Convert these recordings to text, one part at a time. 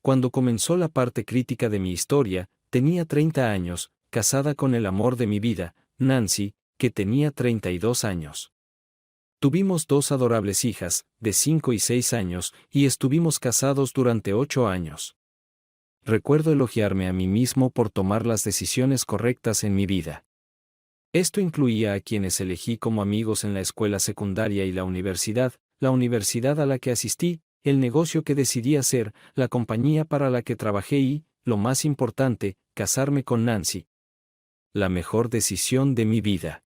Cuando comenzó la parte crítica de mi historia, tenía 30 años, casada con el amor de mi vida, Nancy, que tenía 32 años. Tuvimos dos adorables hijas, de 5 y 6 años, y estuvimos casados durante 8 años. Recuerdo elogiarme a mí mismo por tomar las decisiones correctas en mi vida. Esto incluía a quienes elegí como amigos en la escuela secundaria y la universidad a la que asistí, el negocio que decidí hacer, la compañía para la que trabajé y, lo más importante, casarme con Nancy. La mejor decisión de mi vida.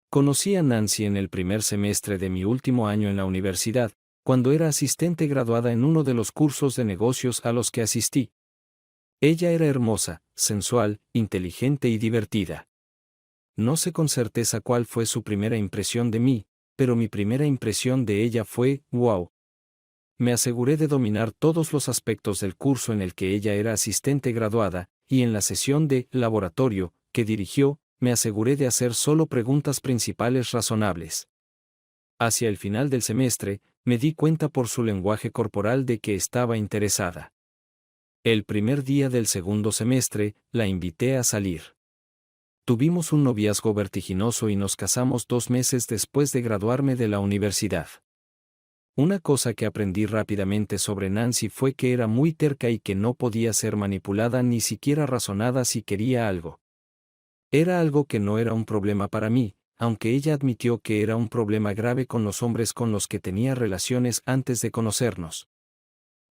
Conocí a Nancy en el primer semestre de mi último año en la universidad, cuando era asistente graduada en uno de los cursos de negocios a los que asistí. Ella era hermosa, sensual, inteligente y divertida. No sé con certeza cuál fue su primera impresión de mí, pero mi primera impresión de ella fue, wow. Me aseguré de dominar todos los aspectos del curso en el que ella era asistente graduada, y en la sesión de laboratorio que dirigió, me aseguré de hacer solo preguntas principales razonables. Hacia el final del semestre, me di cuenta por su lenguaje corporal de que estaba interesada. El primer día del segundo semestre, la invité a salir. Tuvimos un noviazgo vertiginoso y nos casamos 2 meses después de graduarme de la universidad. Una cosa que aprendí rápidamente sobre Nancy fue que era muy terca y que no podía ser manipulada ni siquiera razonada si quería algo. Era algo que no era un problema para mí, aunque ella admitió que era un problema grave con los hombres con los que tenía relaciones antes de conocernos.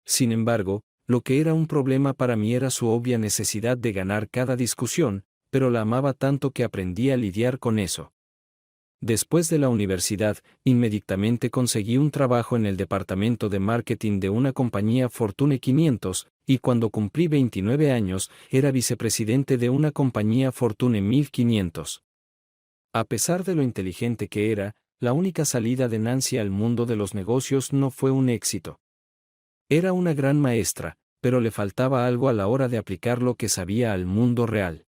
Sin embargo, lo que era un problema para mí era su obvia necesidad de ganar cada discusión, pero la amaba tanto que aprendí a lidiar con eso. Después de la universidad, inmediatamente conseguí un trabajo en el departamento de marketing de una compañía Fortune 500, y cuando cumplí 29 años, era vicepresidente de una compañía Fortune 1500. A pesar de lo inteligente que era, la única salida de Nancy al mundo de los negocios no fue un éxito. Era una gran maestra, pero le faltaba algo a la hora de aplicar lo que sabía al mundo real.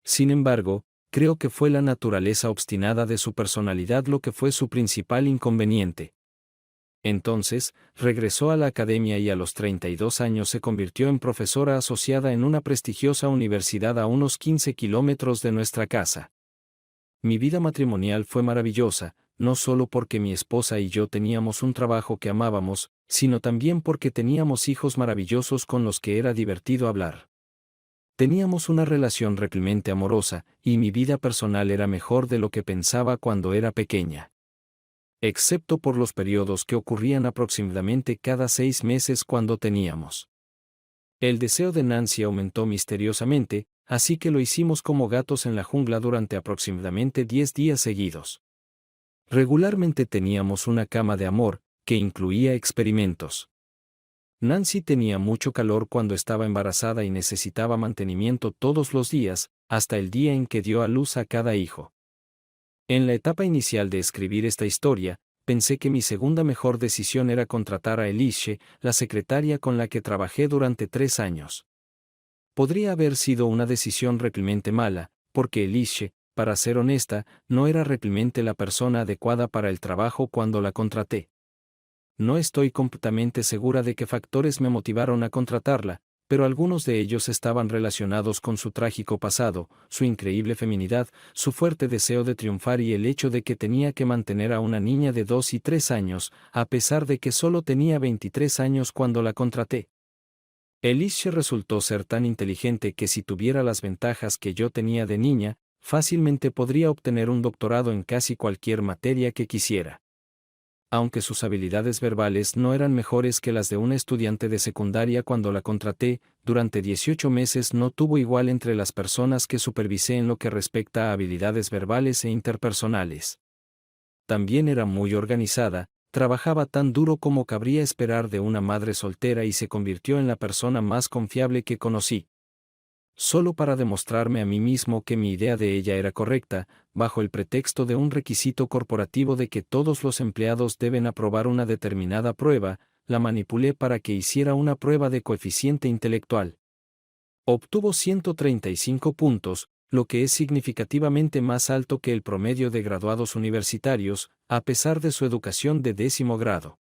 Sin embargo, creo que fue la naturaleza obstinada de su personalidad lo que fue su principal inconveniente. Entonces, regresó a la academia y a los 32 años se convirtió en profesora asociada en una prestigiosa universidad a unos 15 kilómetros de nuestra casa. Mi vida matrimonial fue maravillosa, no solo porque mi esposa y yo teníamos un trabajo que amábamos, sino también porque teníamos hijos maravillosos con los que era divertido hablar. Teníamos una relación realmente amorosa, y mi vida personal era mejor de lo que pensaba cuando era pequeña. Excepto por los periodos que ocurrían aproximadamente cada 6 meses cuando teníamos. El deseo de Nancy aumentó misteriosamente, así que lo hicimos como gatos en la jungla durante aproximadamente 10 días seguidos. Regularmente teníamos una cama de amor, que incluía experimentos. Nancy tenía mucho calor cuando estaba embarazada y necesitaba mantenimiento todos los días, hasta el día en que dio a luz a cada hijo. En la etapa inicial de escribir esta historia, pensé que mi segunda mejor decisión era contratar a Elise, la secretaria con la que trabajé durante 3 años. Podría haber sido una decisión realmente mala, porque Elise, para ser honesta, no era realmente la persona adecuada para el trabajo cuando la contraté. No estoy completamente segura de qué factores me motivaron a contratarla, pero algunos de ellos estaban relacionados con su trágico pasado, su increíble feminidad, su fuerte deseo de triunfar y el hecho de que tenía que mantener a una niña de 2 y 3 años, a pesar de que solo tenía 23 años cuando la contraté. Elise resultó ser tan inteligente que si tuviera las ventajas que yo tenía de niña, fácilmente podría obtener un doctorado en casi cualquier materia que quisiera. Aunque sus habilidades verbales no eran mejores que las de una estudiante de secundaria cuando la contraté, durante 18 meses no tuvo igual entre las personas que supervisé en lo que respecta a habilidades verbales e interpersonales. También era muy organizada, trabajaba tan duro como cabría esperar de una madre soltera y se convirtió en la persona más confiable que conocí. Solo para demostrarme a mí mismo que mi idea de ella era correcta, bajo el pretexto de un requisito corporativo de que todos los empleados deben aprobar una determinada prueba, la manipulé para que hiciera una prueba de coeficiente intelectual. Obtuvo 135 puntos, lo que es significativamente más alto que el promedio de graduados universitarios, a pesar de su educación de 10º grado.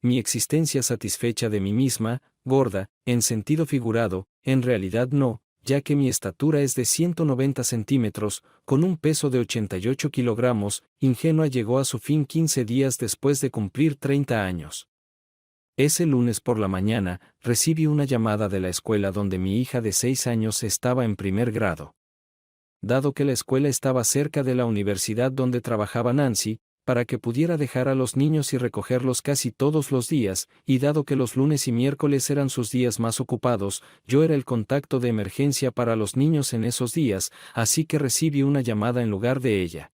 mi existencia satisfecha de mí misma, gorda, en sentido figurado, en realidad no, ya que mi estatura es de 190 centímetros, con un peso de 88 kilogramos, ingenua llegó a su fin 15 días después de cumplir 30 años. Ese lunes por la mañana, recibí una llamada de la escuela donde mi hija de 6 años estaba en primer grado. Dado que la escuela estaba cerca de la universidad donde trabajaba Nancy, para que pudiera dejar a los niños y recogerlos casi todos los días, y dado que los lunes y miércoles eran sus días más ocupados, yo era el contacto de emergencia para los niños en esos días, así que recibí una llamada en lugar de ella.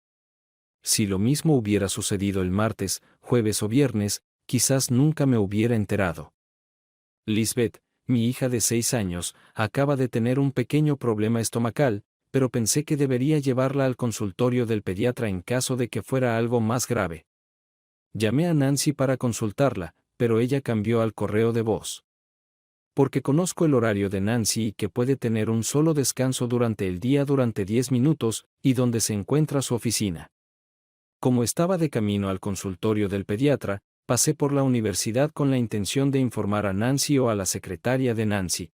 Si lo mismo hubiera sucedido el martes, jueves o viernes, quizás nunca me hubiera enterado. Lisbeth, mi hija de 6 años, acaba de tener un pequeño problema estomacal, pero pensé que debería llevarla al consultorio del pediatra en caso de que fuera algo más grave. Llamé a Nancy para consultarla, pero ella cambió al correo de voz. Porque conozco el horario de Nancy y que puede tener un solo descanso durante el día durante 10 minutos, y donde se encuentra su oficina. Como estaba de camino al consultorio del pediatra, pasé por la universidad con la intención de informar a Nancy o a la secretaria de Nancy.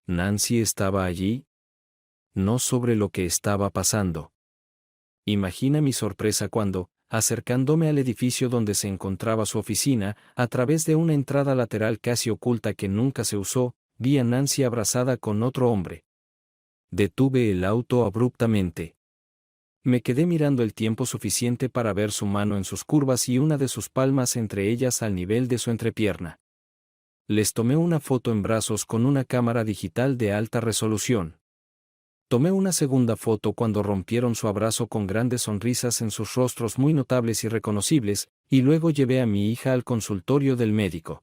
¿Nancy estaba allí? No sobre lo que estaba pasando. Imagina mi sorpresa cuando, acercándome al edificio donde se encontraba su oficina, a través de una entrada lateral casi oculta que nunca se usó, vi a Nancy abrazada con otro hombre. Detuve el auto abruptamente. Me quedé mirando el tiempo suficiente para ver su mano en sus curvas y una de sus palmas entre ellas al nivel de su entrepierna. Les tomé una foto en brazos con una cámara digital de alta resolución. Tomé una segunda foto cuando rompieron su abrazo con grandes sonrisas en sus rostros muy notables y reconocibles, y luego llevé a mi hija al consultorio del médico.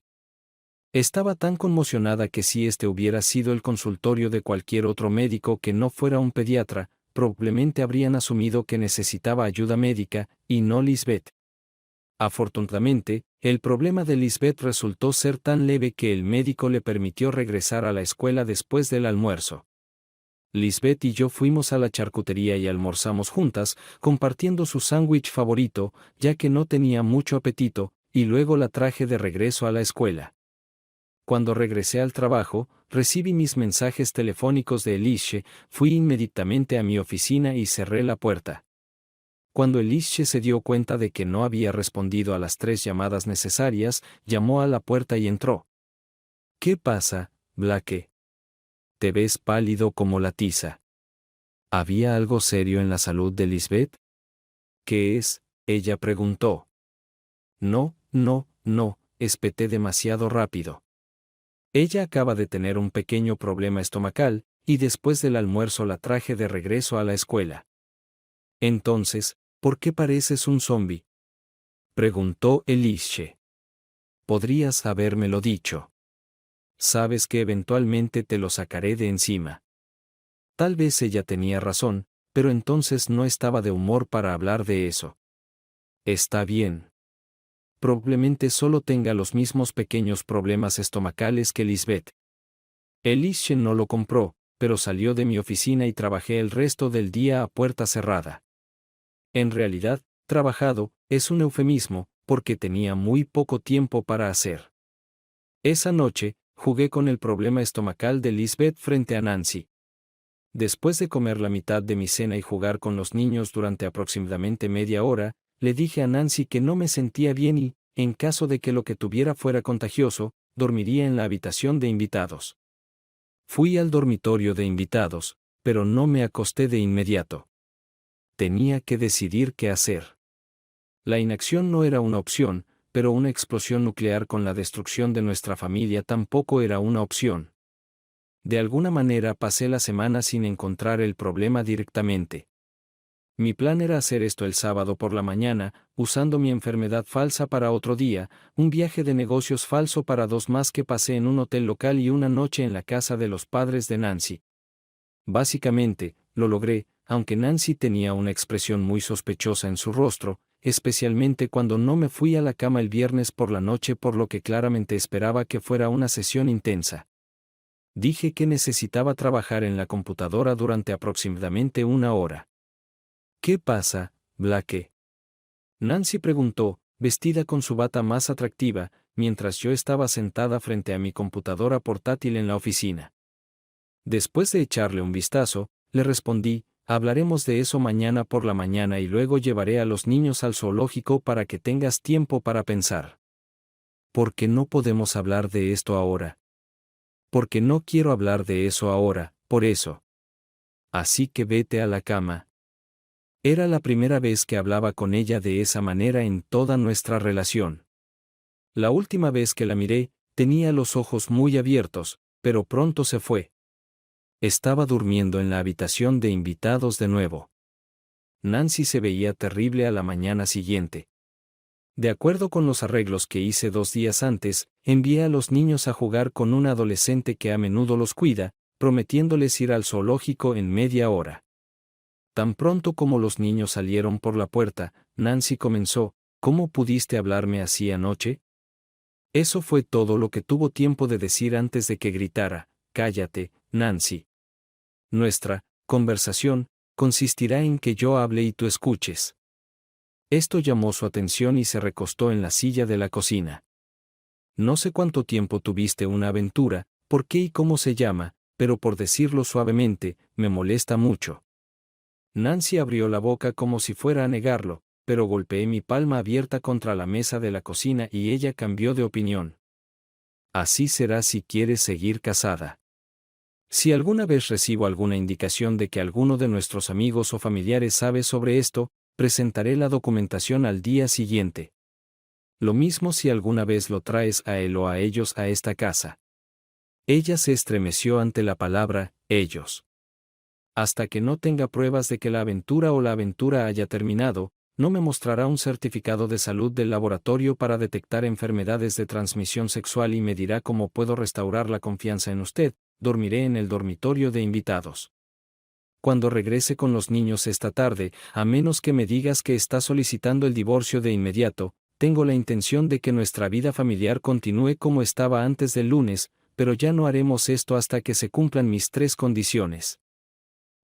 Estaba tan conmocionada que si este hubiera sido el consultorio de cualquier otro médico que no fuera un pediatra, probablemente habrían asumido que necesitaba ayuda médica, y no Lisbeth. Afortunadamente, el problema de Lisbeth resultó ser tan leve que el médico le permitió regresar a la escuela después del almuerzo. Lisbeth y yo fuimos a la charcutería y almorzamos juntas, compartiendo su sándwich favorito, ya que no tenía mucho apetito, y luego la traje de regreso a la escuela. Cuando regresé al trabajo, recibí mis mensajes telefónicos de Elishe, fui inmediatamente a mi oficina y cerré la puerta. Cuando Elishe se dio cuenta de que no había respondido a las 3 llamadas necesarias, llamó a la puerta y entró. ¿Qué pasa, Blake? Te ves pálido como la tiza. ¿Había algo serio en la salud de Lisbeth? ¿Qué es? Ella preguntó. No, espeté demasiado rápido. Ella acaba de tener un pequeño problema estomacal, y después del almuerzo la traje de regreso a la escuela. Entonces, ¿por qué pareces un zombi? Preguntó Elishe. Podrías habérmelo dicho. Sabes que eventualmente te lo sacaré de encima. Tal vez ella tenía razón, pero entonces no estaba de humor para hablar de eso. Está bien. Probablemente solo tenga los mismos pequeños problemas estomacales que Lisbeth. Elishe no lo compró, pero salió de mi oficina y trabajé el resto del día a puerta cerrada. En realidad, trabajado, es un eufemismo, porque tenía muy poco tiempo para hacer. Esa noche, jugué con el problema estomacal de Lisbeth frente a Nancy. Después de comer la mitad de mi cena y jugar con los niños durante aproximadamente media hora, le dije a Nancy que no me sentía bien y, en caso de que lo que tuviera fuera contagioso, dormiría en la habitación de invitados. Fui al dormitorio de invitados, pero no me acosté de inmediato. Tenía que decidir qué hacer. La inacción no era una opción, pero una explosión nuclear con la destrucción de nuestra familia tampoco era una opción. De alguna manera pasé la semana sin encontrar el problema directamente. Mi plan era hacer esto el sábado por la mañana, usando mi enfermedad falsa para otro día, un viaje de negocios falso para 2 más que pasé en un hotel local y una noche en la casa de los padres de Nancy. Básicamente, lo logré, aunque Nancy tenía una expresión muy sospechosa en su rostro, especialmente cuando no me fui a la cama el viernes por la noche, por lo que claramente esperaba que fuera una sesión intensa. Dije que necesitaba trabajar en la computadora durante aproximadamente 1 hora. ¿Qué pasa, Blake? Nancy preguntó, vestida con su bata más atractiva, mientras yo estaba sentada frente a mi computadora portátil en la oficina. Después de echarle un vistazo, le respondí, hablaremos de eso mañana por la mañana y luego llevaré a los niños al zoológico para que tengas tiempo para pensar. ¿Por qué no podemos hablar de esto ahora? Porque no quiero hablar de eso ahora, por eso. Así que vete a la cama. Era la primera vez que hablaba con ella de esa manera en toda nuestra relación. La última vez que la miré, tenía los ojos muy abiertos, pero pronto se fue. Estaba durmiendo en la habitación de invitados de nuevo. Nancy se veía terrible a la mañana siguiente. De acuerdo con los arreglos que hice 2 días antes, envié a los niños a jugar con una adolescente que a menudo los cuida, prometiéndoles ir al zoológico en media hora. Tan pronto como los niños salieron por la puerta, Nancy comenzó, ¿cómo pudiste hablarme así anoche? Eso fue todo lo que tuvo tiempo de decir antes de que gritara, cállate, Nancy. Nuestra conversación consistirá en que yo hable y tú escuches. Esto llamó su atención y se recostó en la silla de la cocina. No sé cuánto tiempo tuviste una aventura, por qué y cómo se llama, pero por decirlo suavemente, me molesta mucho. Nancy abrió la boca como si fuera a negarlo, pero golpeé mi palma abierta contra la mesa de la cocina y ella cambió de opinión. Así será si quieres seguir casada. Si alguna vez recibo alguna indicación de que alguno de nuestros amigos o familiares sabe sobre esto, presentaré la documentación al día siguiente. Lo mismo si alguna vez lo traes a él o a ellos a esta casa. Ella se estremeció ante la palabra, ellos. Hasta que no tenga pruebas de que la aventura o la aventura haya terminado, no me mostrará un certificado de salud del laboratorio para detectar enfermedades de transmisión sexual y me dirá cómo puedo restaurar la confianza en usted. Dormiré en el dormitorio de invitados. Cuando regrese con los niños esta tarde, a menos que me digas que está solicitando el divorcio de inmediato, tengo la intención de que nuestra vida familiar continúe como estaba antes del lunes, pero ya no haremos esto hasta que se cumplan mis 3 condiciones.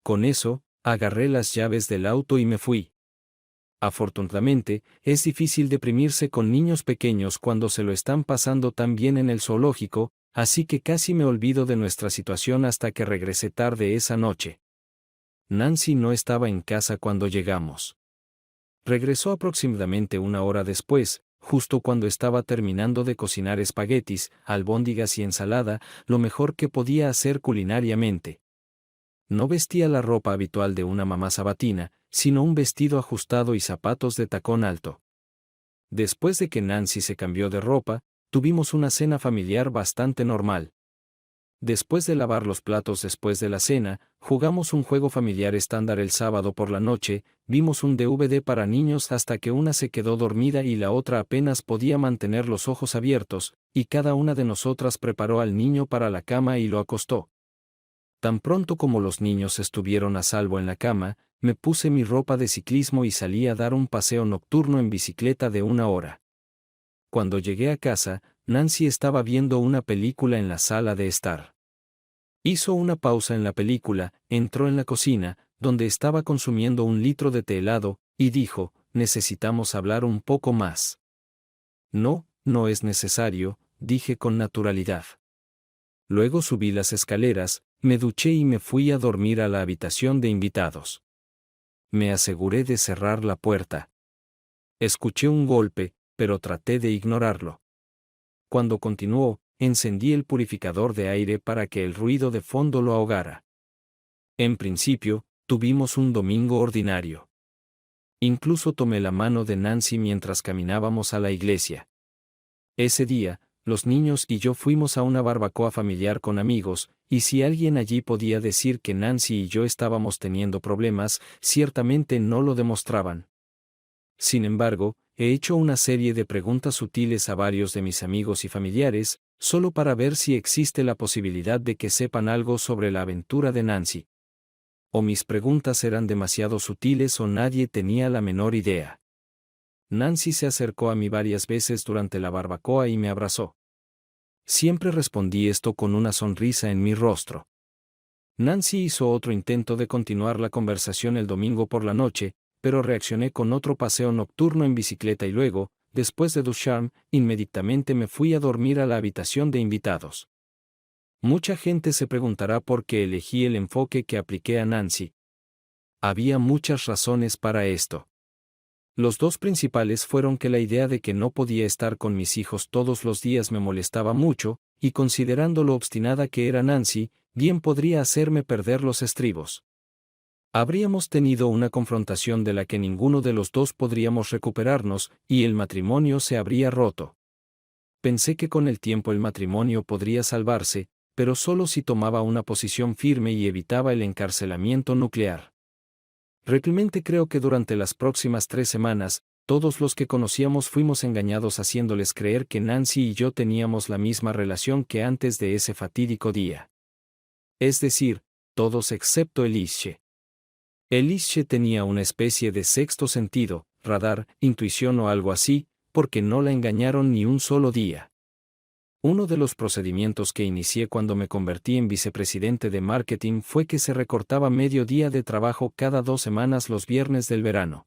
Con eso, agarré las llaves del auto y me fui. Afortunadamente, es difícil deprimirse con niños pequeños cuando se lo están pasando tan bien en el zoológico, así que casi me olvido de nuestra situación hasta que regresé tarde esa noche. Nancy no estaba en casa cuando llegamos. Regresó aproximadamente 1 hora después, justo cuando estaba terminando de cocinar espaguetis, albóndigas y ensalada, lo mejor que podía hacer culinariamente. No vestía la ropa habitual de una mamá sabatina, sino un vestido ajustado y zapatos de tacón alto. Después de que Nancy se cambió de ropa, tuvimos una cena familiar bastante normal. Después de lavar los platos después de la cena, jugamos un juego familiar estándar el sábado por la noche, vimos un DVD para niños hasta que una se quedó dormida y la otra apenas podía mantener los ojos abiertos, y cada una de nosotras preparó al niño para la cama y lo acostó. Tan pronto como los niños estuvieron a salvo en la cama, me puse mi ropa de ciclismo y salí a dar un paseo nocturno en bicicleta de 1 hora. Cuando llegué a casa, Nancy estaba viendo una película en la sala de estar. Hizo una pausa en la película, entró en la cocina, donde estaba consumiendo 1 litro de té helado, y dijo, necesitamos hablar un poco más. No, no es necesario, dije con naturalidad. Luego subí las escaleras, me duché y me fui a dormir a la habitación de invitados. Me aseguré de cerrar la puerta. Escuché un golpe, pero traté de ignorarlo. Cuando continuó, encendí el purificador de aire para que el ruido de fondo lo ahogara. En principio, tuvimos un domingo ordinario. Incluso tomé la mano de Nancy mientras caminábamos a la iglesia. Ese día, los niños y yo fuimos a una barbacoa familiar con amigos, y si alguien allí podía decir que Nancy y yo estábamos teniendo problemas, ciertamente no lo demostraban. Sin embargo, he hecho una serie de preguntas sutiles a varios de mis amigos y familiares, solo para ver si existe la posibilidad de que sepan algo sobre la aventura de Nancy. O mis preguntas eran demasiado sutiles o nadie tenía la menor idea. Nancy se acercó a mí varias veces durante la barbacoa y me abrazó. Siempre respondí esto con una sonrisa en mi rostro. Nancy hizo otro intento de continuar la conversación el domingo por la noche, pero reaccioné con otro paseo nocturno en bicicleta y luego, después de ducharme, inmediatamente me fui a dormir a la habitación de invitados. Mucha gente se preguntará por qué elegí el enfoque que apliqué a Nancy. Había muchas razones para esto. Los dos principales fueron que la idea de que no podía estar con mis hijos todos los días me molestaba mucho, y considerando lo obstinada que era Nancy, bien podría hacerme perder los estribos. Habríamos tenido una confrontación de la que ninguno de los dos podríamos recuperarnos, y el matrimonio se habría roto. Pensé que con el tiempo el matrimonio podría salvarse, pero solo si tomaba una posición firme y evitaba el encarcelamiento nuclear. Realmente creo que durante las próximas 3 semanas, todos los que conocíamos fuimos engañados haciéndoles creer que Nancy y yo teníamos la misma relación que antes de ese fatídico día. Es decir, todos excepto Elishe. Elishe tenía una especie de sexto sentido, radar, intuición o algo así, porque no la engañaron ni un solo día. Uno de los procedimientos que inicié cuando me convertí en vicepresidente de marketing fue que se recortaba medio día de trabajo cada 2 semanas los viernes del verano.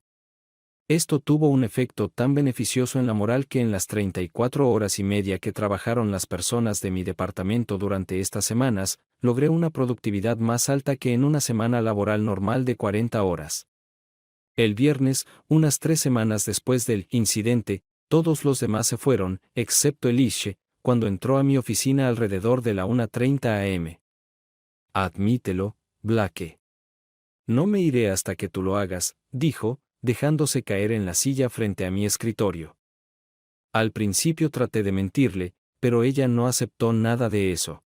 Esto tuvo un efecto tan beneficioso en la moral que en las 34 horas y media que trabajaron las personas de mi departamento durante estas semanas, logré una productividad más alta que en una semana laboral normal de 40 horas. El viernes, unas 3 semanas después del incidente, todos los demás se fueron, excepto Elishe, cuando entró a mi oficina alrededor de la 1:30 am. Admítelo, Blake. No me iré hasta que tú lo hagas, dijo, dejándose caer en la silla frente a mi escritorio. Al principio traté de mentirle, pero ella no aceptó nada de eso.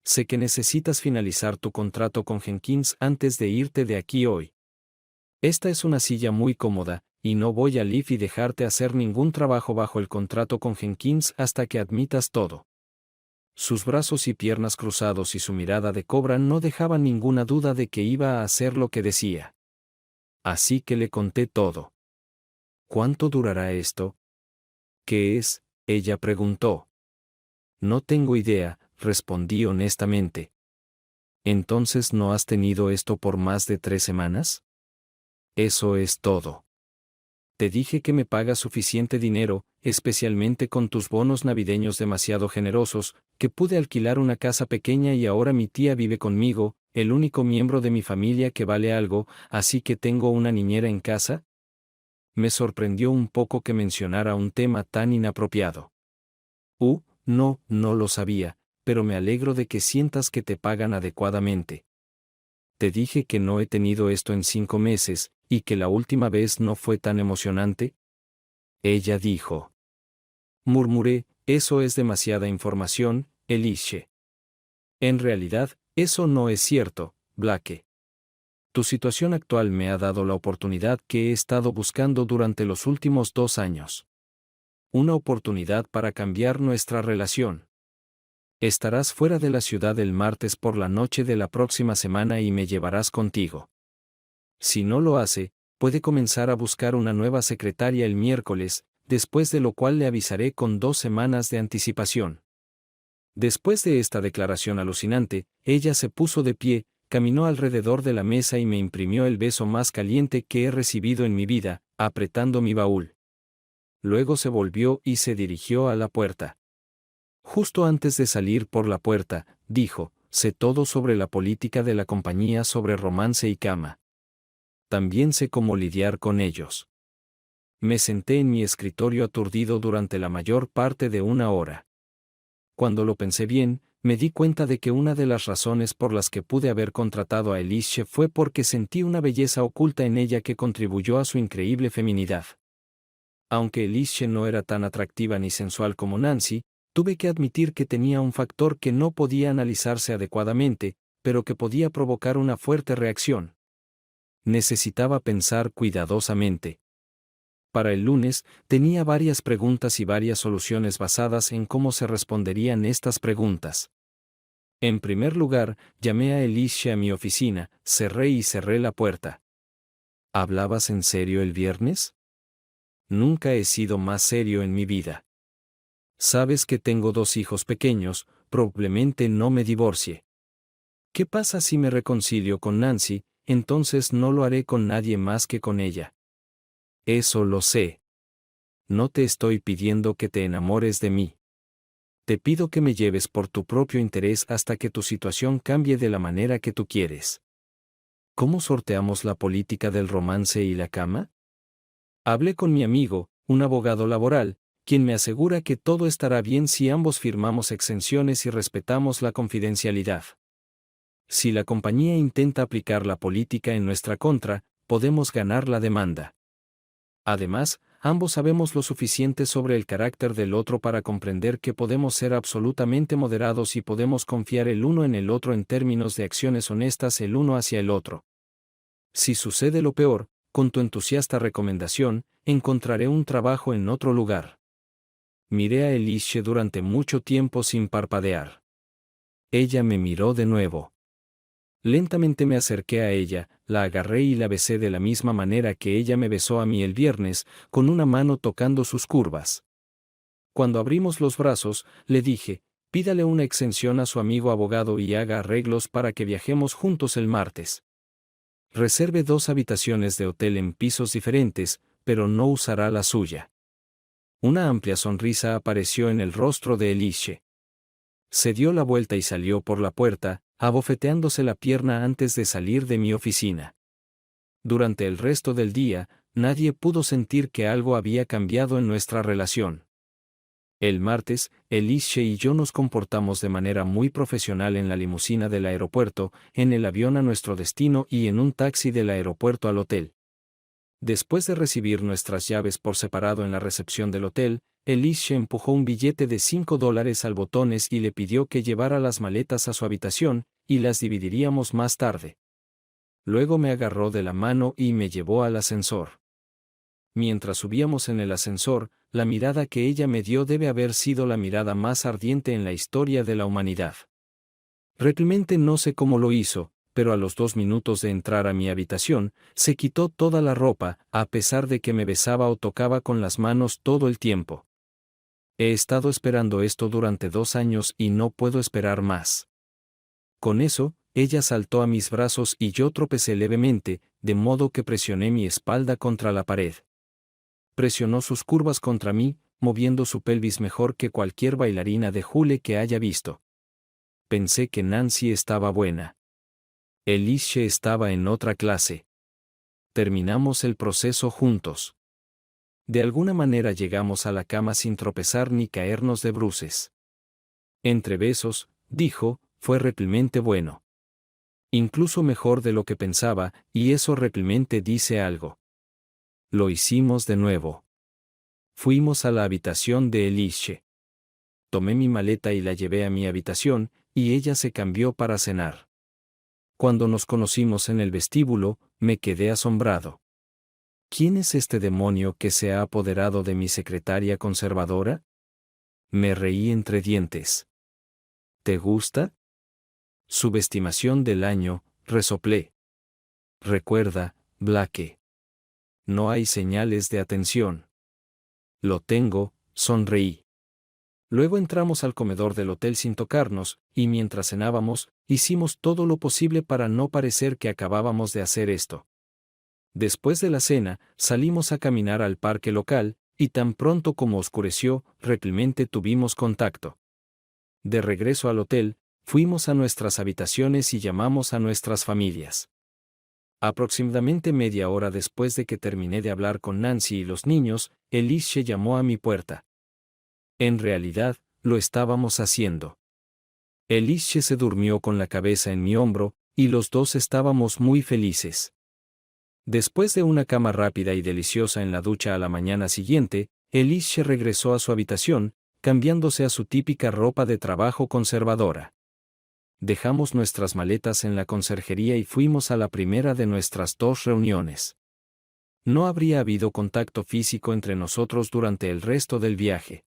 Sé que necesitas finalizar tu contrato con Jenkins antes de irte de aquí hoy. Esta es una silla muy cómoda, y no voy a Leaf y dejarte hacer ningún trabajo bajo el contrato con Jenkins hasta que admitas todo. Sus brazos y piernas cruzados y su mirada de cobra no dejaban ninguna duda de que iba a hacer lo que decía. Así que le conté todo. ¿Cuánto durará esto? ¿Qué es? Ella preguntó. No tengo idea, respondí honestamente. ¿Entonces no has tenido esto por más de 3 semanas? Eso es todo. Te dije que me pagas suficiente dinero, especialmente con tus bonos navideños demasiado generosos, que pude alquilar una casa pequeña y ahora mi tía vive conmigo, el único miembro de mi familia que vale algo, así que tengo una niñera en casa. Me sorprendió un poco que mencionara un tema tan inapropiado. No lo sabía, pero me alegro de que sientas que te pagan adecuadamente. Te dije que no he tenido esto en 5 meses, y que la última vez no fue tan emocionante. Ella dijo. Murmuré, eso es demasiada información, Elishe. En realidad, eso no es cierto, Blake. Tu situación actual me ha dado la oportunidad que he estado buscando durante los últimos 2 años. Una oportunidad para cambiar nuestra relación. Estarás fuera de la ciudad el martes por la noche de la próxima semana y me llevarás contigo. Si no lo hace, puede comenzar a buscar una nueva secretaria el miércoles, después de lo cual le avisaré con 2 semanas de anticipación. Después de esta declaración alucinante, ella se puso de pie, caminó alrededor de la mesa y me imprimió el beso más caliente que he recibido en mi vida, apretando mi baúl. Luego se volvió y se dirigió a la puerta. Justo antes de salir por la puerta, dijo, sé todo sobre la política de la compañía sobre romance y cama. También sé cómo lidiar con ellos. Me senté en mi escritorio aturdido durante la mayor parte de 1 hora. Cuando lo pensé bien, me di cuenta de que una de las razones por las que pude haber contratado a Elishe fue porque sentí una belleza oculta en ella que contribuyó a su increíble feminidad. Aunque Elishe no era tan atractiva ni sensual como Nancy, tuve que admitir que tenía un factor que no podía analizarse adecuadamente, pero que podía provocar una fuerte reacción. Necesitaba pensar cuidadosamente. Para el lunes, tenía varias preguntas y varias soluciones basadas en cómo se responderían estas preguntas. En primer lugar, llamé a Elishe a mi oficina, cerré la puerta. ¿Hablabas en serio el viernes? Nunca he sido más serio en mi vida. Sabes que tengo 2 hijos pequeños, probablemente no me divorcie. ¿Qué pasa si me reconcilio con Nancy? Entonces no lo haré con nadie más que con ella. Eso lo sé. No te estoy pidiendo que te enamores de mí. Te pido que me lleves por tu propio interés hasta que tu situación cambie de la manera que tú quieres. ¿Cómo sorteamos la política del romance y la cama? Hablé con mi amigo, un abogado laboral, quien me asegura que todo estará bien si ambos firmamos exenciones y respetamos la confidencialidad. Si la compañía intenta aplicar la política en nuestra contra, podemos ganar la demanda. Además, ambos sabemos lo suficiente sobre el carácter del otro para comprender que podemos ser absolutamente moderados y podemos confiar el uno en el otro en términos de acciones honestas el uno hacia el otro. Si sucede lo peor, con tu entusiasta recomendación, encontraré un trabajo en otro lugar. Miré a Elishe durante mucho tiempo sin parpadear. Ella me miró de nuevo. Lentamente me acerqué a ella, la agarré y la besé de la misma manera que ella me besó a mí el viernes, con una mano tocando sus curvas. Cuando abrimos los brazos, le dije, pídale una exención a su amigo abogado y haga arreglos para que viajemos juntos el martes. Reserve 2 habitaciones de hotel en pisos diferentes, pero no usará la suya. Una amplia sonrisa apareció en el rostro de Elishe. Se dio la vuelta y salió por la puerta, abofeteándose la pierna antes de salir de mi oficina. Durante el resto del día, nadie pudo sentir que algo había cambiado en nuestra relación. El martes, Elishe y yo nos comportamos de manera muy profesional en la limusina del aeropuerto, en el avión a nuestro destino y en un taxi del aeropuerto al hotel. Después de recibir nuestras llaves por separado en la recepción del hotel, Elishe empujó un billete de $5 al botones y le pidió que llevara las maletas a su habitación, y las dividiríamos más tarde. Luego me agarró de la mano y me llevó al ascensor. Mientras subíamos en el ascensor, la mirada que ella me dio debe haber sido la mirada más ardiente en la historia de la humanidad. Realmente no sé cómo lo hizo, pero a los 2 minutos de entrar a mi habitación, se quitó toda la ropa, a pesar de que me besaba o tocaba con las manos todo el tiempo. He estado esperando esto durante 2 años y no puedo esperar más. Con eso, ella saltó a mis brazos y yo tropecé levemente, de modo que presioné mi espalda contra la pared. Presionó sus curvas contra mí, moviendo su pelvis mejor que cualquier bailarina de hule que haya visto. Pensé que Nancy estaba buena. Elishe estaba en otra clase. Terminamos el proceso juntos. De alguna manera llegamos a la cama sin tropezar ni caernos de bruces. Entre besos, dijo, fue realmente bueno. Incluso mejor de lo que pensaba, y eso realmente dice algo. Lo hicimos de nuevo. Fuimos a la habitación de Elishe. Tomé mi maleta y la llevé a mi habitación, y ella se cambió para cenar. Cuando nos conocimos en el vestíbulo, me quedé asombrado. ¿Quién es este demonio que se ha apoderado de mi secretaria conservadora? Me reí entre dientes. ¿Te gusta? Subestimación del año, resoplé. Recuerda, Blake. No hay señales de atención. Lo tengo, sonreí. Luego entramos al comedor del hotel sin tocarnos, y mientras cenábamos, hicimos todo lo posible para no parecer que acabábamos de hacer esto. Después de la cena, salimos a caminar al parque local, y tan pronto como oscureció, realmente tuvimos contacto. De regreso al hotel, fuimos a nuestras habitaciones y llamamos a nuestras familias. Aproximadamente media hora después de que terminé de hablar con Nancy y los niños, Elishe llamó a mi puerta. En realidad, lo estábamos haciendo. Elishe se durmió con la cabeza en mi hombro, y los dos estábamos muy felices. Después de una cama rápida y deliciosa en la ducha a la mañana siguiente, Elishe regresó a su habitación, cambiándose a su típica ropa de trabajo conservadora. Dejamos nuestras maletas en la conserjería y fuimos a la primera de nuestras 2 reuniones. No habría habido contacto físico entre nosotros durante el resto del viaje.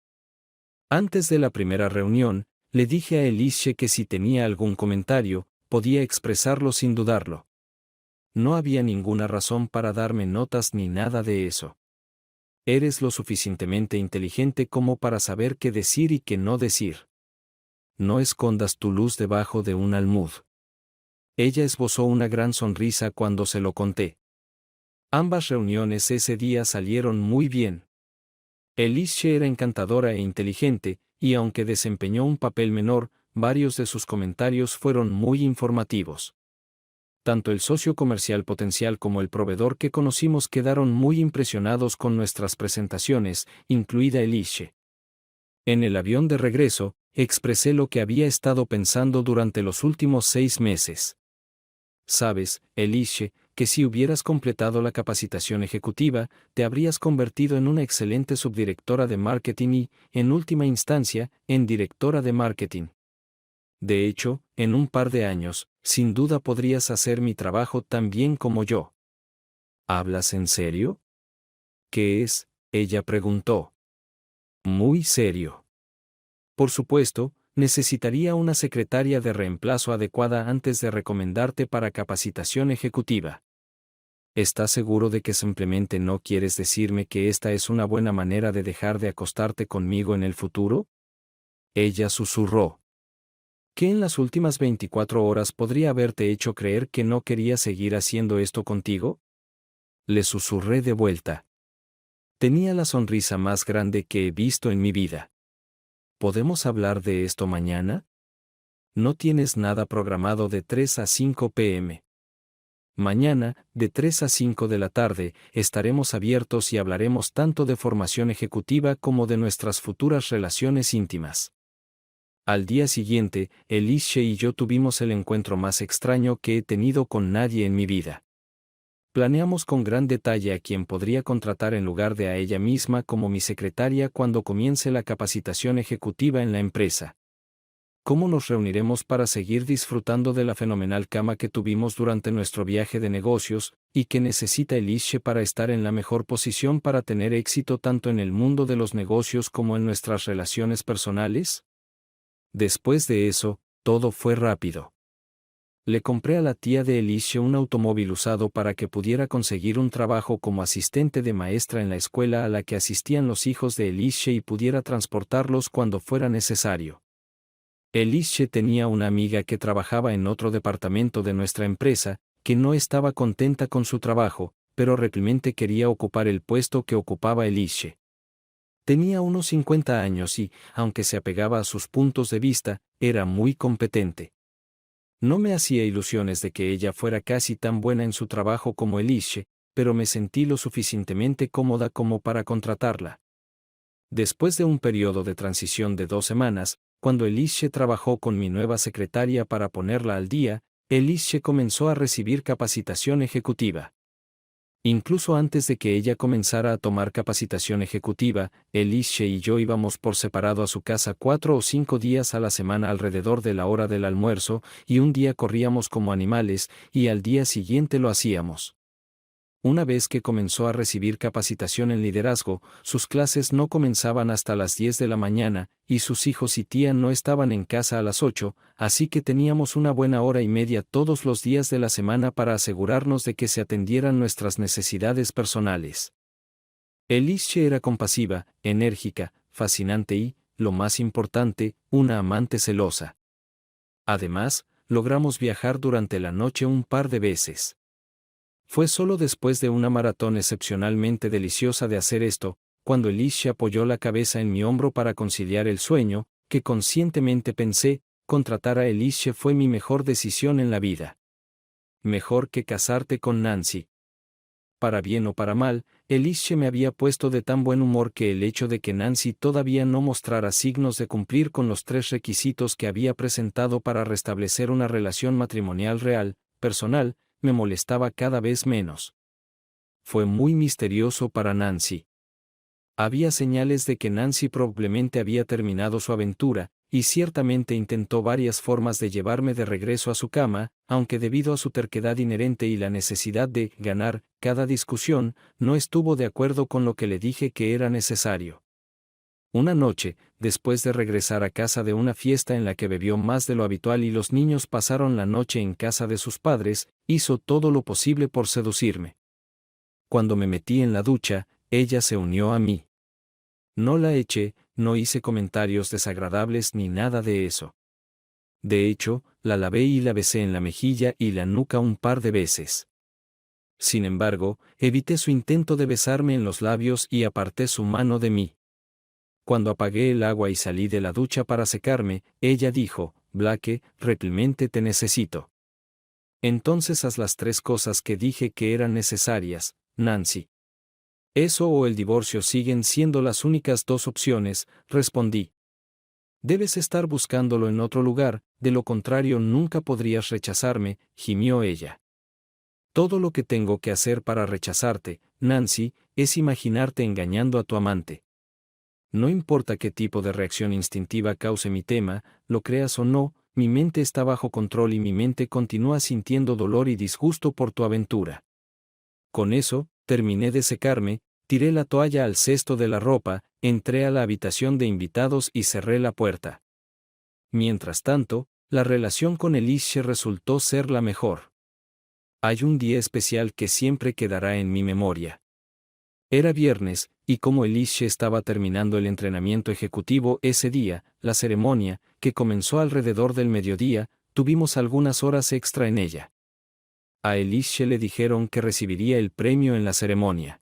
Antes de la primera reunión, le dije a Elishe que si tenía algún comentario, podía expresarlo sin dudarlo. No había ninguna razón para darme notas ni nada de eso. Eres lo suficientemente inteligente como para saber qué decir y qué no decir. No escondas tu luz debajo de un almud. Ella esbozó una gran sonrisa cuando se lo conté. Ambas reuniones ese día salieron muy bien. Elishe era encantadora e inteligente, y aunque desempeñó un papel menor, varios de sus comentarios fueron muy informativos. Tanto el socio comercial potencial como el proveedor que conocimos quedaron muy impresionados con nuestras presentaciones, incluida Elishe. En el avión de regreso, expresé lo que había estado pensando durante los últimos 6 meses. Sabes, Elishe, que si hubieras completado la capacitación ejecutiva, te habrías convertido en una excelente subdirectora de marketing y, en última instancia, en directora de marketing. De hecho, en un par de años, sin duda podrías hacer mi trabajo tan bien como yo. ¿Hablas en serio? ¿Qué es? Ella preguntó. Muy serio. Por supuesto, necesitaría una secretaria de reemplazo adecuada antes de recomendarte para capacitación ejecutiva. ¿Estás seguro de que simplemente no quieres decirme que esta es una buena manera de dejar de acostarte conmigo en el futuro? Ella susurró. ¿Qué en las últimas 24 horas podría haberte hecho creer que no quería seguir haciendo esto contigo? Le susurré de vuelta. Tenía la sonrisa más grande que he visto en mi vida. ¿Podemos hablar de esto mañana? No tienes nada programado de 3 a 5 p.m. Mañana, de 3 a 5 de la tarde, estaremos abiertos y hablaremos tanto de formación ejecutiva como de nuestras futuras relaciones íntimas. Al día siguiente, Elishe y yo tuvimos el encuentro más extraño que he tenido con nadie en mi vida. Planeamos con gran detalle a quien podría contratar en lugar de a ella misma como mi secretaria cuando comience la capacitación ejecutiva en la empresa. ¿Cómo nos reuniremos para seguir disfrutando de la fenomenal cama que tuvimos durante nuestro viaje de negocios, y que necesita Elishe para estar en la mejor posición para tener éxito tanto en el mundo de los negocios como en nuestras relaciones personales? Después de eso, todo fue rápido. Le compré a la tía de Elishe un automóvil usado para que pudiera conseguir un trabajo como asistente de maestra en la escuela a la que asistían los hijos de Elishe y pudiera transportarlos cuando fuera necesario. Elishe tenía una amiga que trabajaba en otro departamento de nuestra empresa, que no estaba contenta con su trabajo, pero realmente quería ocupar el puesto que ocupaba Elishe. Tenía unos 50 años y, aunque se apegaba a sus puntos de vista, era muy competente. No me hacía ilusiones de que ella fuera casi tan buena en su trabajo como Elishe, pero me sentí lo suficientemente cómoda como para contratarla. Después de un periodo de transición de 2 semanas, cuando Elishe trabajó con mi nueva secretaria para ponerla al día, Elishe comenzó a recibir capacitación ejecutiva. Incluso antes de que ella comenzara a tomar capacitación ejecutiva, Elishe y yo íbamos por separado a su casa 4 o 5 días a la semana alrededor de la hora del almuerzo, y un día corríamos como animales, y al día siguiente lo hacíamos. Una vez que comenzó a recibir capacitación en liderazgo, sus clases no comenzaban hasta las 10 de la mañana, y sus hijos y tía no estaban en casa a las 8, así que teníamos una buena hora y media todos los días de la semana para asegurarnos de que se atendieran nuestras necesidades personales. Elishe era compasiva, enérgica, fascinante y, lo más importante, una amante celosa. Además, logramos viajar durante la noche un par de veces. Fue solo después de una maratón excepcionalmente deliciosa de hacer esto, cuando Elishe apoyó la cabeza en mi hombro para conciliar el sueño, que conscientemente pensé, contratar a Elishe fue mi mejor decisión en la vida. Mejor que casarte con Nancy. Para bien o para mal, Elishe me había puesto de tan buen humor que el hecho de que Nancy todavía no mostrara signos de cumplir con los 3 requisitos que había presentado para restablecer una relación matrimonial real, personal, me molestaba cada vez menos. Fue muy misterioso para Nancy. Había señales de que Nancy probablemente había terminado su aventura, y ciertamente intentó varias formas de llevarme de regreso a su cama, aunque debido a su terquedad inherente y la necesidad de ganar cada discusión, no estuvo de acuerdo con lo que le dije que era necesario. Una noche, después de regresar a casa de una fiesta en la que bebió más de lo habitual y los niños pasaron la noche en casa de sus padres, hizo todo lo posible por seducirme. Cuando me metí en la ducha, ella se unió a mí. No la eché, no hice comentarios desagradables ni nada de eso. De hecho, la lavé y la besé en la mejilla y la nuca un par de veces. Sin embargo, evité su intento de besarme en los labios y aparté su mano de mí. cuando apagué el agua y salí de la ducha para secarme, ella dijo, Blake, realmente te necesito. Entonces haz las 3 cosas que dije que eran necesarias, Nancy. Eso o el divorcio siguen siendo las únicas 2 opciones, respondí. Debes estar buscándolo en otro lugar, de lo contrario nunca podrías rechazarme, gimió ella. Todo lo que tengo que hacer para rechazarte, Nancy, es imaginarte engañando a tu amante. No importa qué tipo de reacción instintiva cause mi tema, lo creas o no, mi mente está bajo control y mi mente continúa sintiendo dolor y disgusto por tu aventura. Con eso, terminé de secarme, tiré la toalla al cesto de la ropa, entré a la habitación de invitados y cerré la puerta. Mientras tanto, la relación con Elishe resultó ser la mejor. Hay un día especial que siempre quedará en mi memoria. Era viernes, y como Elishe estaba terminando el entrenamiento ejecutivo ese día, la ceremonia, que comenzó alrededor del mediodía, tuvimos algunas horas extra en ella. A Elishe le dijeron que recibiría el premio en la ceremonia.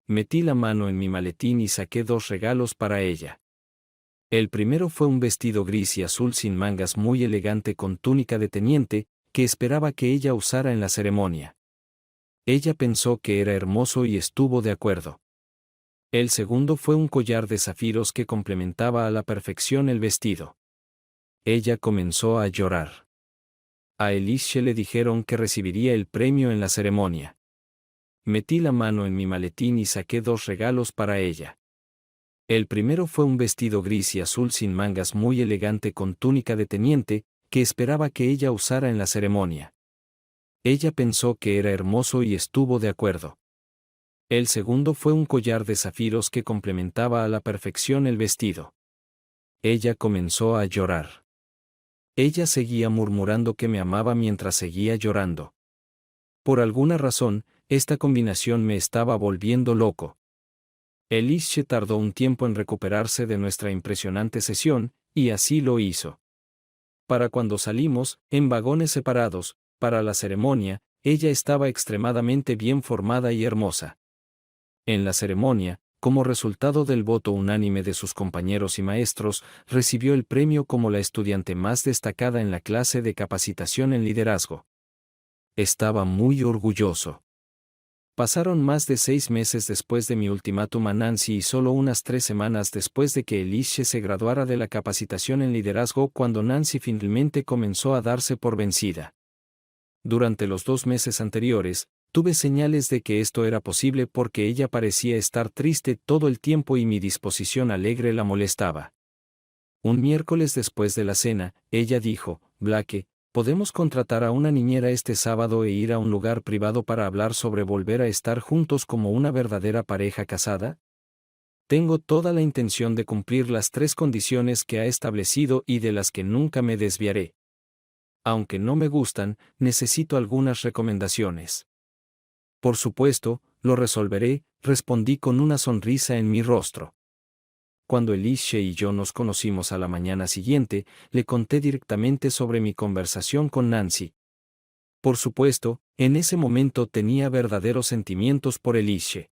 Metí la mano en mi maletín y saqué 2 regalos para ella. El primero fue un vestido gris y azul sin mangas muy elegante con túnica de teniente, que esperaba que ella usara en la ceremonia. Ella pensó que era hermoso y estuvo de acuerdo. El segundo fue un collar de zafiros que complementaba a la perfección el vestido. Ella comenzó a llorar. A Elishe le dijeron que recibiría el premio en la ceremonia. Metí la mano en mi maletín y saqué 2 regalos para ella. El primero fue un vestido gris y azul sin mangas muy elegante con túnica de teniente, que esperaba que ella usara en la ceremonia. Ella pensó que era hermoso y estuvo de acuerdo. El segundo fue un collar de zafiros que complementaba a la perfección el vestido. Ella comenzó a llorar. Ella seguía murmurando que me amaba mientras seguía llorando. Por alguna razón, esta combinación me estaba volviendo loco. Elishe tardó un tiempo en recuperarse de nuestra impresionante sesión, y así lo hizo. Para cuando salimos, en vagones separados, para la ceremonia, ella estaba extremadamente bien formada y hermosa. En la ceremonia, como resultado del voto unánime de sus compañeros y maestros, recibió el premio como la estudiante más destacada en la clase de capacitación en liderazgo. Estaba muy orgulloso. Pasaron más de 6 meses después de mi ultimátum a Nancy y solo unas 3 semanas después de que Elishe se graduara de la capacitación en liderazgo cuando Nancy finalmente comenzó a darse por vencida. Durante los 2 meses anteriores, tuve señales de que esto era posible porque ella parecía estar triste todo el tiempo y mi disposición alegre la molestaba. Un miércoles después de la cena, ella dijo, Blake, ¿podemos contratar a una niñera este sábado e ir a un lugar privado para hablar sobre volver a estar juntos como una verdadera pareja casada? Tengo toda la intención de cumplir las 3 condiciones que ha establecido y de las que nunca me desviaré. Aunque no me gustan, necesito algunas recomendaciones. Por supuesto, lo resolveré, respondí con una sonrisa en mi rostro. Cuando Elishe y yo nos conocimos a la mañana siguiente, le conté directamente sobre mi conversación con Nancy. Por supuesto, en ese momento tenía verdaderos sentimientos por Elishe.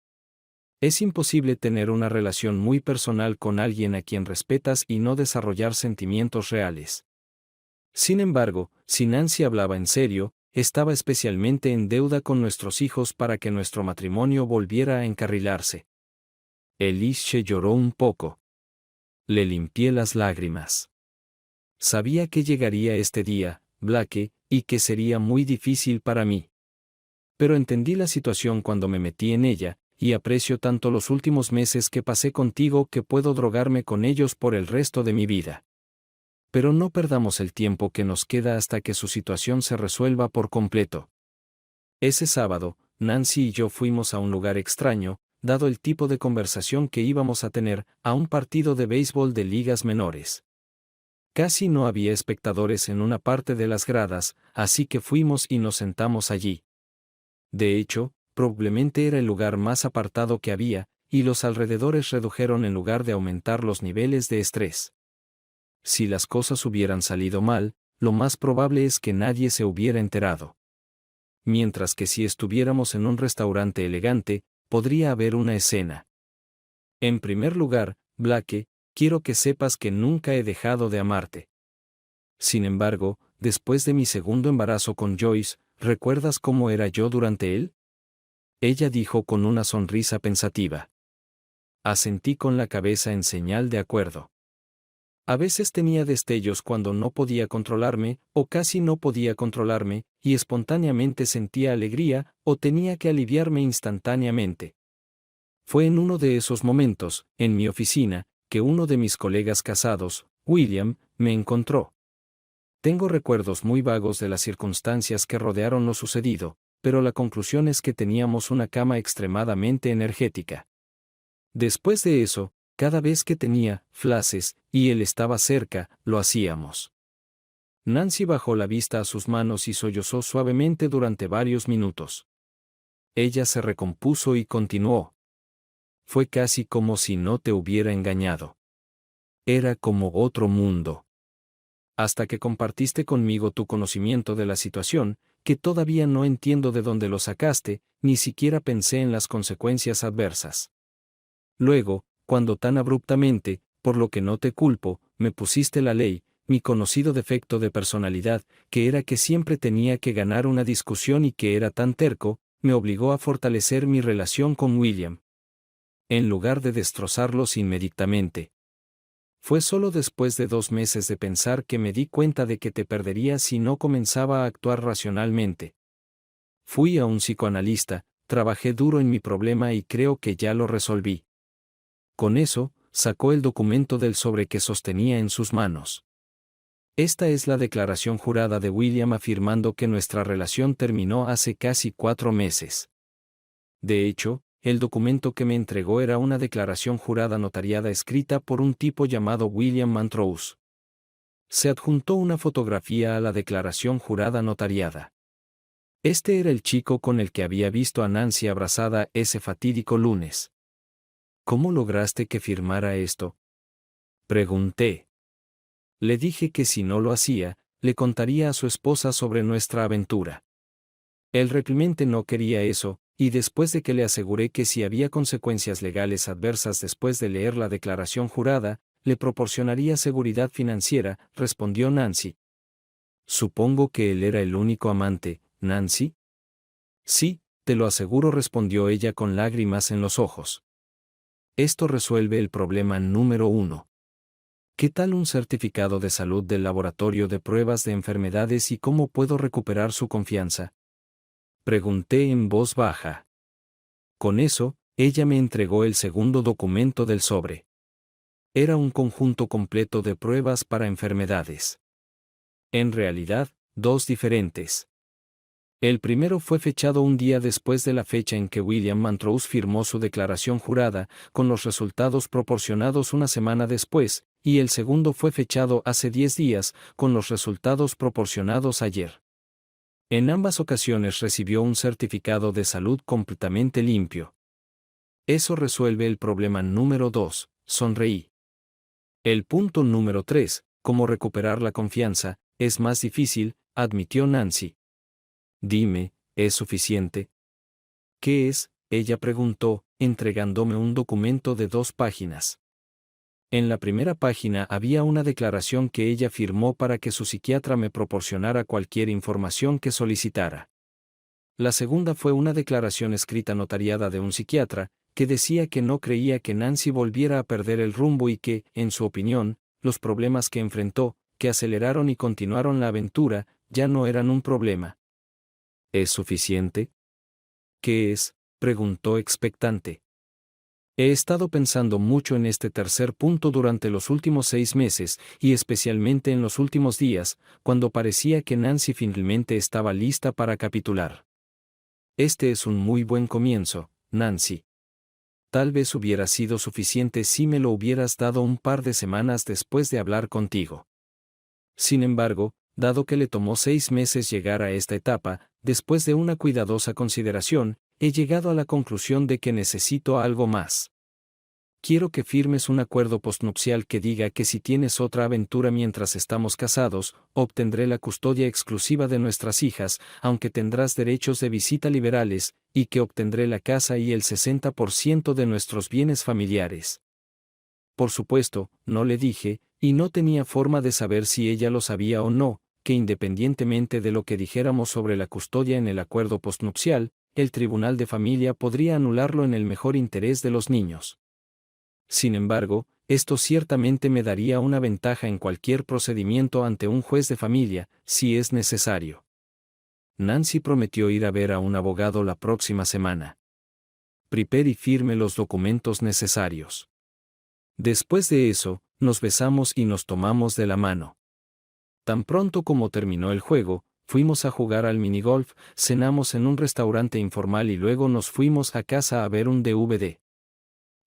Es imposible tener una relación muy personal con alguien a quien respetas y no desarrollar sentimientos reales. Sin embargo, si Nancy hablaba en serio, estaba especialmente en deuda con nuestros hijos para que nuestro matrimonio volviera a encarrilarse. Elishe lloró un poco. Le limpié las lágrimas. Sabía que llegaría este día, Blake, y que sería muy difícil para mí. Pero entendí la situación cuando me metí en ella, y aprecio tanto los últimos meses que pasé contigo que puedo drogarme con ellos por el resto de mi vida. Pero no perdamos el tiempo que nos queda hasta que su situación se resuelva por completo. Ese sábado, Nancy y yo fuimos a un lugar extraño, dado el tipo de conversación que íbamos a tener, a un partido de béisbol de ligas menores. Casi no había espectadores en una parte de las gradas, así que fuimos y nos sentamos allí. De hecho, probablemente era el lugar más apartado que había, y los alrededores redujeron en lugar de aumentar los niveles de estrés. Si las cosas hubieran salido mal, lo más probable es que nadie se hubiera enterado. Mientras que si estuviéramos en un restaurante elegante, podría haber una escena. En primer lugar, Blake, quiero que sepas que nunca he dejado de amarte. Sin embargo, después de mi segundo embarazo con Joyce, ¿recuerdas cómo era yo durante él? Ella dijo con una sonrisa pensativa. Asentí con la cabeza en señal de acuerdo. A veces tenía destellos cuando no podía controlarme, o casi no podía controlarme, y espontáneamente sentía alegría, o tenía que aliviarme instantáneamente. Fue en uno de esos momentos, en mi oficina, que uno de mis colegas casados, William, me encontró. Tengo recuerdos muy vagos de las circunstancias que rodearon lo sucedido, pero la conclusión es que teníamos una cama extremadamente energética. Después de eso, cada vez que tenía flashes y él estaba cerca, lo hacíamos. Nancy bajó la vista a sus manos y sollozó suavemente durante varios minutos. Ella se recompuso y continuó. Fue casi como si no te hubiera engañado. Era como otro mundo. Hasta que compartiste conmigo tu conocimiento de la situación, que todavía no entiendo de dónde lo sacaste, ni siquiera pensé en las consecuencias adversas. Luego, cuando tan abruptamente, por lo que no te culpo, me pusiste la ley, mi conocido defecto de personalidad, que era que siempre tenía que ganar una discusión y que era tan terco, me obligó a fortalecer mi relación con William, en lugar de destrozarlos inmediatamente. Fue solo después de 2 meses de pensar que me di cuenta de que te perdería si no comenzaba a actuar racionalmente. Fui a un psicoanalista, trabajé duro en mi problema y creo que ya lo resolví. Con eso, sacó el documento del sobre que sostenía en sus manos. Esta es la declaración jurada de William afirmando que nuestra relación terminó hace casi 4 meses. De hecho, el documento que me entregó era una declaración jurada notariada escrita por un tipo llamado William Montrose. Se adjuntó una fotografía a la declaración jurada notariada. Este era el chico con el que había visto a Nancy abrazada ese fatídico lunes. ¿Cómo lograste que firmara esto?, pregunté. Le dije que si no lo hacía, le contaría a su esposa sobre nuestra aventura. Él realmente no quería eso, y después de que le aseguré que si había consecuencias legales adversas después de leer la declaración jurada, le proporcionaría seguridad financiera, respondió Nancy. Supongo que él era el único amante, Nancy. Sí, te lo aseguro, respondió ella con lágrimas en los ojos. Esto resuelve el problema número 1. ¿Qué tal un certificado de salud del laboratorio de pruebas de enfermedades y cómo puedo recuperar su confianza?, pregunté en voz baja. Con eso, ella me entregó el segundo documento del sobre. Era un conjunto completo de pruebas para enfermedades. En realidad, 2 diferentes. El primero fue fechado un día después de la fecha en que William Montrose firmó su declaración jurada, con los resultados proporcionados una semana después, y el segundo fue fechado hace 10 días, con los resultados proporcionados ayer. En ambas ocasiones recibió un certificado de salud completamente limpio. Eso resuelve el problema número 2, sonreí. El punto número 3, cómo recuperar la confianza, es más difícil, admitió Nancy. Dime, ¿es suficiente? ¿Qué es?, ella preguntó, entregándome un documento de 2 páginas. En la primera página había una declaración que ella firmó para que su psiquiatra me proporcionara cualquier información que solicitara. La segunda fue una declaración escrita notariada de un psiquiatra, que decía que no creía que Nancy volviera a perder el rumbo y que, en su opinión, los problemas que enfrentó, que aceleraron y continuaron la aventura, ya no eran un problema. ¿Es suficiente? ¿Qué es?, preguntó expectante. He estado pensando mucho en este tercer punto durante los últimos 6 meses, y especialmente en los últimos días, cuando parecía que Nancy finalmente estaba lista para capitular. Este es un muy buen comienzo, Nancy. Tal vez hubiera sido suficiente si me lo hubieras dado un par de semanas después de hablar contigo. Sin embargo, dado que le tomó 6 meses llegar a esta etapa, después de una cuidadosa consideración, he llegado a la conclusión de que necesito algo más. Quiero que firmes un acuerdo postnupcial que diga que si tienes otra aventura mientras estamos casados, obtendré la custodia exclusiva de nuestras hijas, aunque tendrás derechos de visita liberales, y que obtendré la casa y el 60% de nuestros bienes familiares. por supuesto, no le dije, y no tenía forma de saber si ella lo sabía o no, que independientemente de lo que dijéramos sobre la custodia en el acuerdo postnupcial, el tribunal de familia podría anularlo en el mejor interés de los niños. Sin embargo, esto ciertamente me daría una ventaja en cualquier procedimiento ante un juez de familia, si es necesario. Nancy prometió ir a ver a un abogado la próxima semana. Prepare y firme los documentos necesarios. Después de eso, nos besamos y nos tomamos de la mano. Tan pronto como terminó el juego, fuimos a jugar al minigolf, cenamos en un restaurante informal y luego nos fuimos a casa a ver un DVD.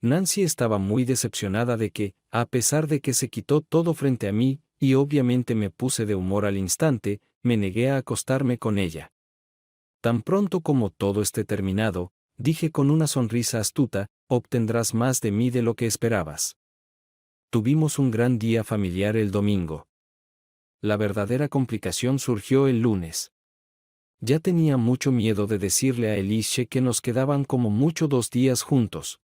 Nancy estaba muy decepcionada de que, a pesar de que se quitó todo frente a mí, y obviamente me puse de humor al instante, me negué a acostarme con ella. Tan pronto como todo esté terminado, dije con una sonrisa astuta, obtendrás más de mí de lo que esperabas. Tuvimos un gran día familiar el domingo. La verdadera complicación surgió el lunes. Ya tenía mucho miedo de decirle a Elise que nos quedaban como mucho 2 días juntos.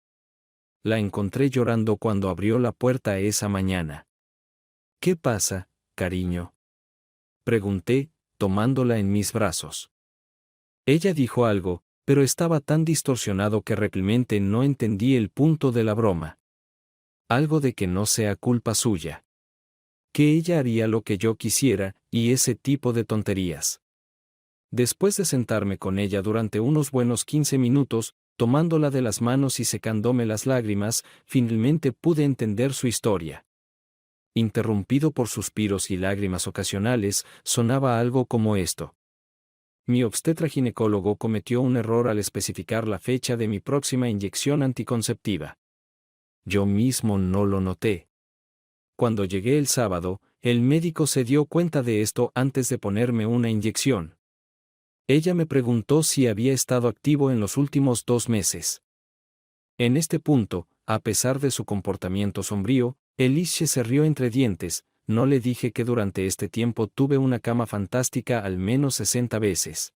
La encontré llorando cuando abrió la puerta esa mañana. ¿Qué pasa, cariño?, pregunté, tomándola en mis brazos. Ella dijo algo, pero estaba tan distorsionado que realmente no entendí el punto de la broma. Algo de que no sea culpa suya. Que ella haría lo que yo quisiera, y ese tipo de tonterías. Después de sentarme con ella durante unos buenos 15 minutos, tomándola de las manos y secándome las lágrimas, finalmente pude entender su historia. Interrumpido por suspiros y lágrimas ocasionales, sonaba algo como esto. Mi obstetra ginecólogo cometió un error al especificar la fecha de mi próxima inyección anticonceptiva. Yo mismo no lo noté. Cuando llegué el sábado, el médico se dio cuenta de esto antes de ponerme una inyección. Ella me preguntó si había estado activo en los últimos 2 meses. En este punto, a pesar de su comportamiento sombrío, Elise se rió entre dientes. No le dije que durante este tiempo tuve una cama fantástica al menos 60 veces.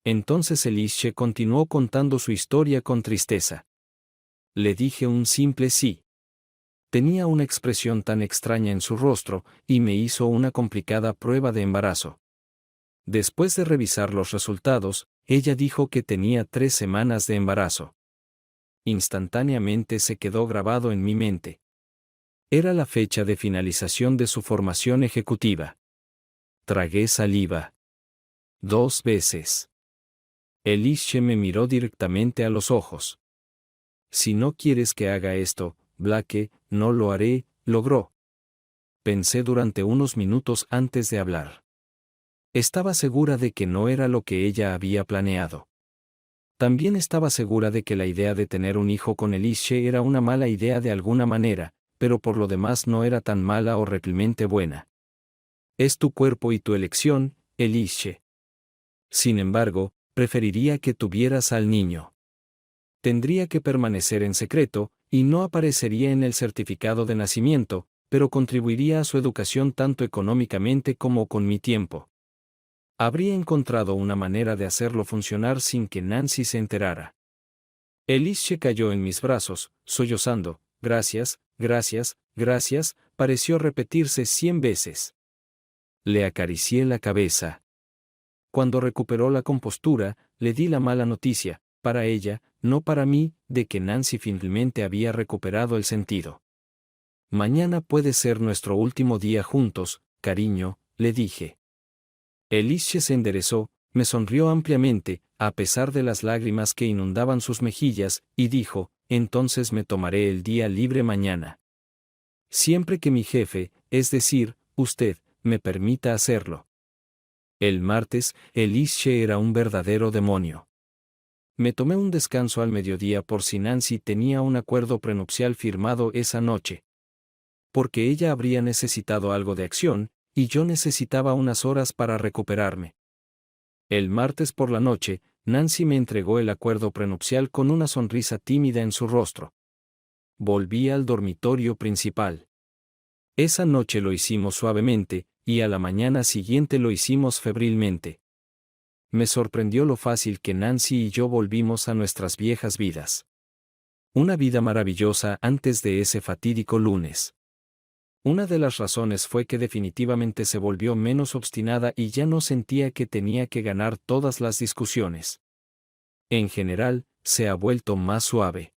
Entonces Elise continuó contando su historia con tristeza. Le dije un simple sí. Tenía una expresión tan extraña en su rostro, y me hizo una complicada prueba de embarazo. Después de revisar los resultados, ella dijo que tenía 3 semanas de embarazo. Instantáneamente se quedó grabado en mi mente. Era la fecha de finalización de su formación ejecutiva. Tragué saliva. 2 veces. Elise me miró directamente a los ojos. Si no quieres que haga esto, Blake, no lo haré, logró. Pensé durante unos minutos antes de hablar. Estaba segura de que no era lo que ella había planeado. También estaba segura de que la idea de tener un hijo con Elise era una mala idea de alguna manera, pero por lo demás no era tan mala o realmente buena. Es tu cuerpo y tu elección, Elise. Sin embargo, preferiría que tuvieras al niño. Tendría que permanecer en secreto, y no aparecería en el certificado de nacimiento, pero contribuiría a su educación tanto económicamente como con mi tiempo. Habría encontrado una manera de hacerlo funcionar sin que Nancy se enterara. Elise cayó en mis brazos, sollozando. Gracias, gracias, gracias, pareció repetirse 100 veces. Le acaricié la cabeza. Cuando recuperó la compostura, le di la mala noticia, para ella, no para mí, de que Nancy finalmente había recuperado el sentido. Mañana puede ser nuestro último día juntos, cariño, le dije. Elise se enderezó, me sonrió ampliamente, a pesar de las lágrimas que inundaban sus mejillas, y dijo, entonces me tomaré el día libre mañana. Siempre que mi jefe, es decir, usted, me permita hacerlo. El martes, Elise era un verdadero demonio. Me tomé un descanso al mediodía por si Nancy tenía un acuerdo prenupcial firmado esa noche. Porque ella habría necesitado algo de acción, y yo necesitaba unas horas para recuperarme. El martes por la noche, Nancy me entregó el acuerdo prenupcial con una sonrisa tímida en su rostro. Volví al dormitorio principal. Esa noche lo hicimos suavemente, y a la mañana siguiente lo hicimos febrilmente. Me sorprendió lo fácil que Nancy y yo volvimos a nuestras viejas vidas. Una vida maravillosa antes de ese fatídico lunes. Una de las razones fue que definitivamente se volvió menos obstinada y ya no sentía que tenía que ganar todas las discusiones. En general, se ha vuelto más suave.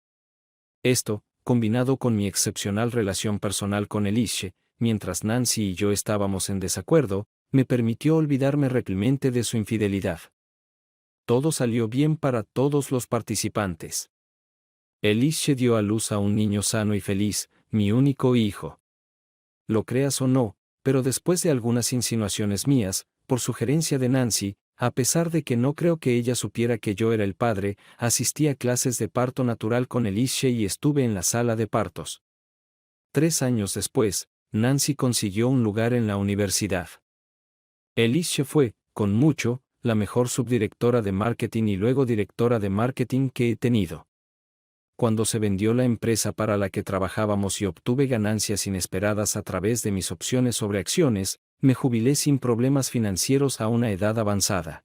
Esto, combinado con mi excepcional relación personal con Elishe, mientras Nancy y yo estábamos en desacuerdo, me permitió olvidarme rápidamente de su infidelidad. Todo salió bien para todos los participantes. Elishe dio a luz a un niño sano y feliz, mi único hijo. Lo creas o no, pero después de algunas insinuaciones mías, por sugerencia de Nancy, a pesar de que no creo que ella supiera que yo era el padre, asistí a clases de parto natural con Elishe y estuve en la sala de partos. 3 años después, Nancy consiguió un lugar en la universidad. Elishe fue, con mucho, la mejor subdirectora de marketing y luego directora de marketing que he tenido. Cuando se vendió la empresa para la que trabajábamos y obtuve ganancias inesperadas a través de mis opciones sobre acciones, me jubilé sin problemas financieros a una edad avanzada.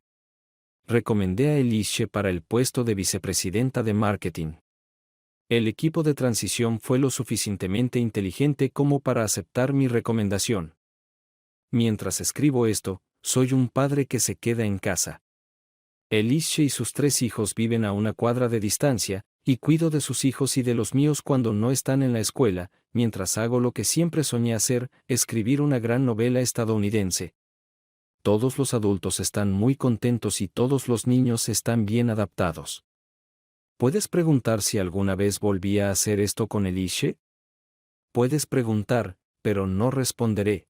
Recomendé a Elishe para el puesto de vicepresidenta de marketing. El equipo de transición fue lo suficientemente inteligente como para aceptar mi recomendación. Mientras escribo esto, soy un padre que se queda en casa. Elishe y sus 3 hijos viven a una cuadra de distancia, y cuido de sus hijos y de los míos cuando no están en la escuela, mientras hago lo que siempre soñé hacer, escribir una gran novela estadounidense. Todos los adultos están muy contentos y todos los niños están bien adaptados. ¿Puedes preguntar si alguna vez volví a hacer esto con Elishe? Puedes preguntar, pero no responderé.